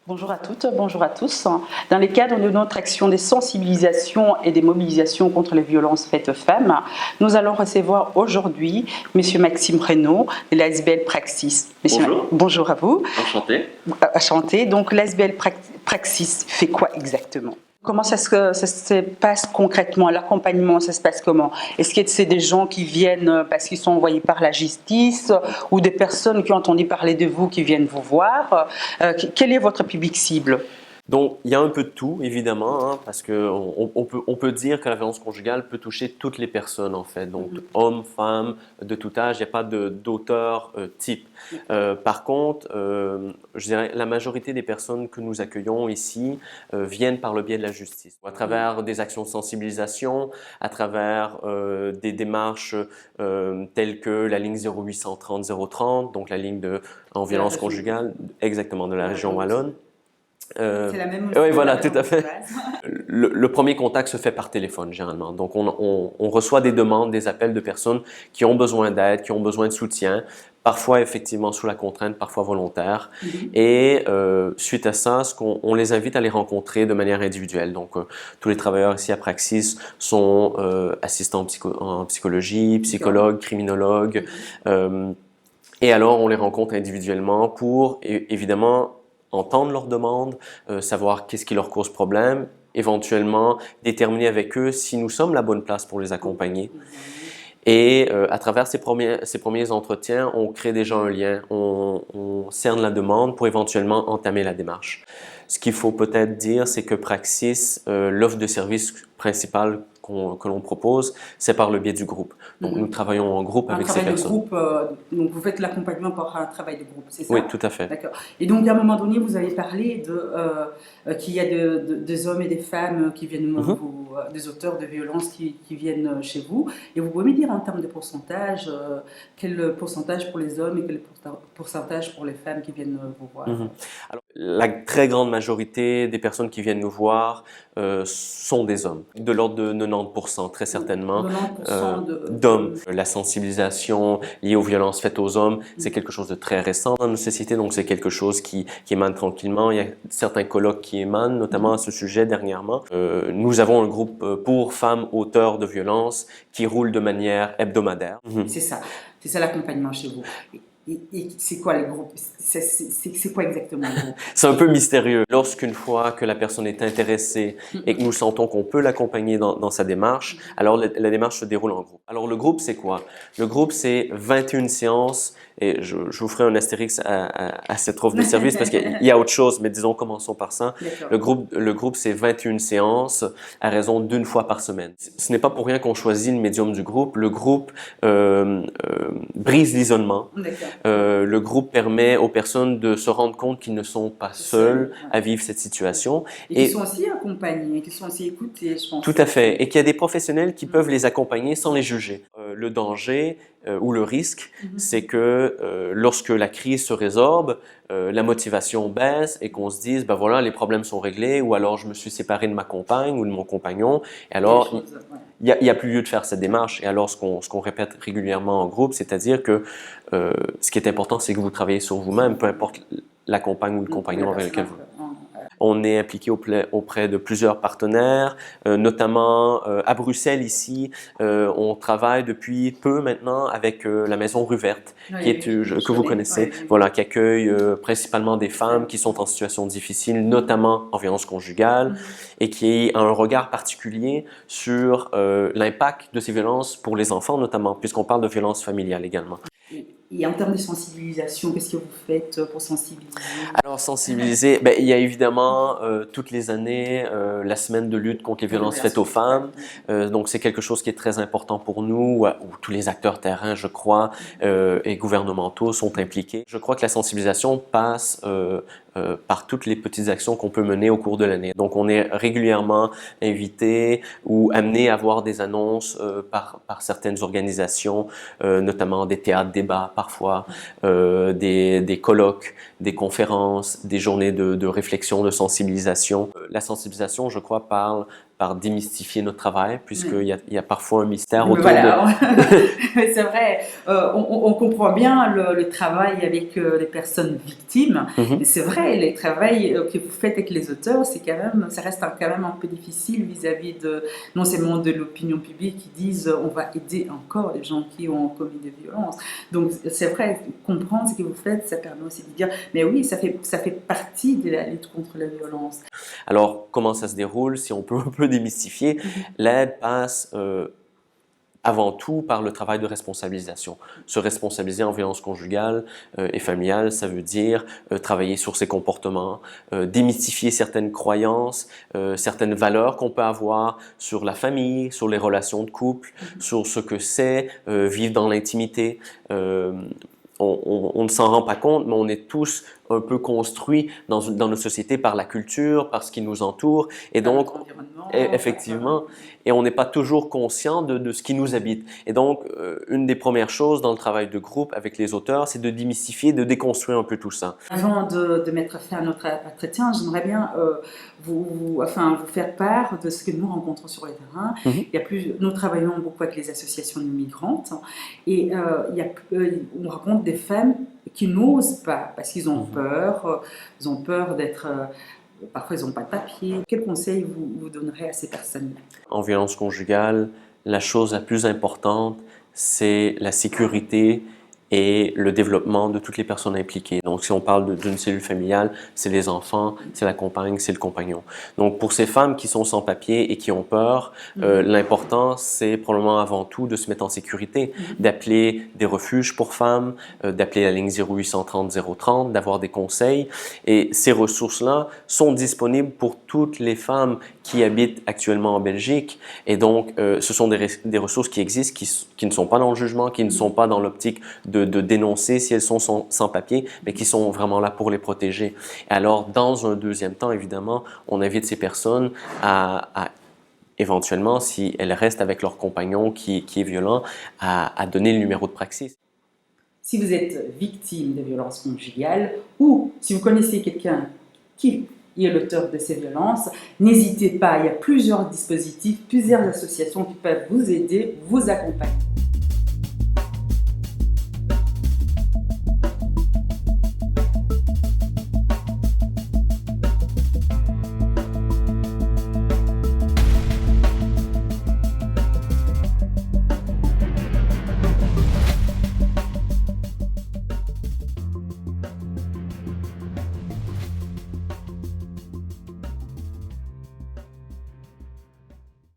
Bonjour à toutes, bonjour à tous. Dans le cadre de notre action des sensibilisations et des mobilisations contre les violences faites aux femmes, nous allons recevoir aujourd'hui M. Maxime Renaud de l'ASBL Praxis. Bonjour. Bonjour à vous. Enchanté. Enchanté. Donc l'ASBL Praxis fait quoi exactement? Comment ça se passe concrètement? L'accompagnement, ça se passe comment? Est-ce que c'est des gens qui viennent parce qu'ils sont envoyés par la justice ou des personnes qui ont entendu parler de vous qui viennent vous voir? Quel est votre public cible? Donc, il y a un peu de tout, évidemment, hein, parce qu'on peut dire que la violence conjugale peut toucher toutes les personnes, en fait. Donc, hommes, femmes, de tout âge, il n'y a pas d'auteur type. Par contre, je dirais, la majorité des personnes que nous accueillons ici viennent par le biais de la justice, à travers des actions de sensibilisation, à travers des démarches telles que la ligne 0830 030, donc la ligne en violence conjugale, exactement, de la région wallonne. C'est la même Oui, voilà, tout à fait. Le premier contact se fait par téléphone, généralement. Donc, on reçoit des demandes, des appels de personnes qui ont besoin d'aide, qui ont besoin de soutien, parfois effectivement sous la contrainte, parfois volontaire. Et suite à ça, on les invite à les rencontrer de manière individuelle. Donc, tous les travailleurs ici à Praxis sont assistants en psychologie, psychologues, criminologues. Et alors, on les rencontre individuellement pour, évidemment, entendre leurs demandes, savoir qu'est-ce qui leur cause problème, éventuellement déterminer avec eux si nous sommes la bonne place pour les accompagner. Et à travers ces premiers entretiens, on crée déjà un lien, on cerne la demande pour éventuellement entamer la démarche. Ce qu'il faut peut-être dire, c'est que Praxis, l'offre de service principale que l'on propose, c'est par le biais du groupe. Donc, nous travaillons en groupe avec ces personnes. Groupe, donc vous faites l'accompagnement par un travail de groupe, c'est ça? Oui, tout à fait. D'accord. Et donc, à un moment donné, vous avez parlé qu'il y a des hommes et des femmes qui viennent, des auteurs de violences qui viennent chez vous. Et vous pouvez me dire en termes de pourcentage, quel pourcentage pour les hommes et quel pourcentage pour les femmes qui viennent vous voir? Alors, la très grande majorité des personnes qui viennent nous voir sont des hommes, de l'ordre de 90%, très certainement, 90% d'hommes. La sensibilisation liée aux violences faites aux hommes, c'est quelque chose de très récent dans nos sociétés, donc c'est quelque chose qui émane tranquillement. Il y a certains colloques qui émanent, notamment à ce sujet dernièrement. Nous avons un groupe pour femmes auteurs de violences qui roule de manière hebdomadaire. C'est ça l'accompagnement chez vous. Et c'est quoi les groupes? C'est quoi exactement le groupe? C'est un peu mystérieux. Lorsqu'une fois que la personne est intéressée et que nous sentons qu'on peut l'accompagner dans sa démarche, alors la démarche se déroule en groupe. Alors le groupe, c'est quoi? Le groupe, c'est 21 séances, et je vous ferai un astérix à cette offre de service parce qu'il y a autre chose, mais disons, commençons par ça. Le groupe, c'est 21 séances à raison d'une fois par semaine. Ce n'est pas pour rien qu'on choisit le médium du groupe. Le groupe brise l'isolement. Le groupe permet aux personnes de se rendre compte qu'ils ne sont pas seuls à vivre cette situation. Et qu'ils sont aussi accompagnés, qu'ils sont aussi écoutés, je pense. Tout à fait. Et qu'il y a des professionnels qui peuvent les accompagner sans les juger. Le danger ou le risque, c'est que lorsque la crise se résorbe, la motivation baisse et qu'on se dise, ben voilà, les problèmes sont réglés, ou alors je me suis séparé de ma compagne ou de mon compagnon, et alors il y a plus lieu de faire cette démarche. Et alors ce qu'on répète régulièrement en groupe, c'est-à-dire que ce qui est important, c'est que vous travaillez sur vous-même, peu importe la compagne ou le compagnon avec lequel vous... On est impliqué auprès de plusieurs partenaires, notamment à Bruxelles ici. On travaille depuis peu maintenant avec la Maison Rue Verte, que vous connaissez, voilà, qui accueille principalement des femmes qui sont en situation difficile, notamment en violence conjugale, et qui a un regard particulier sur l'impact de ces violences pour les enfants, notamment, puisqu'on parle de violence familiale également. Et en termes de sensibilisation, qu'est-ce que vous faites pour sensibiliser? Alors, sensibiliser, il y a évidemment toutes les années la semaine de lutte contre les violences faites aux femmes. Donc, c'est quelque chose qui est très important pour nous, où tous les acteurs terrains, je crois, et gouvernementaux sont impliqués. Je crois que la sensibilisation passe par toutes les petites actions qu'on peut mener au cours de l'année. Donc, on est régulièrement invité ou amené à voir des annonces par certaines organisations, notamment des théâtres débats parfois, des colloques, des conférences, des journées de réflexion, de sensibilisation. La sensibilisation, je crois, parle par démystifier notre travail, puisqu'il y a parfois un mystère autour Voilà, c'est vrai, on comprend bien le travail avec les personnes victimes, Mhm. mais c'est vrai, les travails que vous faites avec les auteurs, c'est quand même, ça reste quand même un peu difficile vis-à-vis de, non seulement de l'opinion publique qui disent on va aider encore les gens qui ont commis des violences. Donc c'est vrai, comprendre ce que vous faites, ça permet aussi de dire, mais oui, ça fait partie de la lutte contre la violence. Alors, comment ça se déroule? Si on peut un peu démystifier, l'aide passe avant tout par le travail de responsabilisation. Se responsabiliser en violence conjugale et familiale, ça veut dire travailler sur ses comportements, démystifier certaines croyances, certaines valeurs qu'on peut avoir sur la famille, sur les relations de couple, sur ce que c'est vivre dans l'intimité. On ne s'en rend pas compte, mais on est tous un peu construits dans nos sociétés par la culture, par ce qui nous entoure, et donc effectivement, et on n'est pas toujours conscient de ce qui nous habite. Et donc, une des premières choses dans le travail de groupe avec les auteurs, c'est de démystifier, de déconstruire un peu tout ça. Avant de mettre fin à notre entretien, j'aimerais bien vous faire part de ce que nous rencontrons sur le terrain. Nous travaillons beaucoup avec les associations de migrantes et on rencontre des femmes qui n'osent pas parce qu'ils ont peur, d'être... parfois, ils n'ont pas de papier. Quel conseil vous donnerez à ces personnes-là? En violence conjugale, la chose la plus importante, c'est la sécurité et le développement de toutes les personnes impliquées. Donc, si on parle d'une cellule familiale, c'est les enfants, c'est la compagne, c'est le compagnon. Donc, pour ces femmes qui sont sans papier et qui ont peur, l'important, c'est probablement avant tout de se mettre en sécurité, d'appeler des refuges pour femmes, d'appeler la ligne 0830 030, d'avoir des conseils. Et ces ressources-là sont disponibles pour toutes les femmes qui habitent actuellement en Belgique. Et donc, ce sont des ressources qui existent, qui ne sont pas dans le jugement, qui ne sont pas dans l'optique de dénoncer si elles sont sans papier, mais qui sont vraiment là pour les protéger. Et alors, dans un deuxième temps, évidemment, on invite ces personnes à éventuellement, si elles restent avec leur compagnon qui est violent, à donner le numéro de Praxis. Si vous êtes victime de violences conjugales ou si vous connaissez quelqu'un qui est l'auteur de ces violences, n'hésitez pas, il y a plusieurs dispositifs, plusieurs associations qui peuvent vous aider, vous accompagner.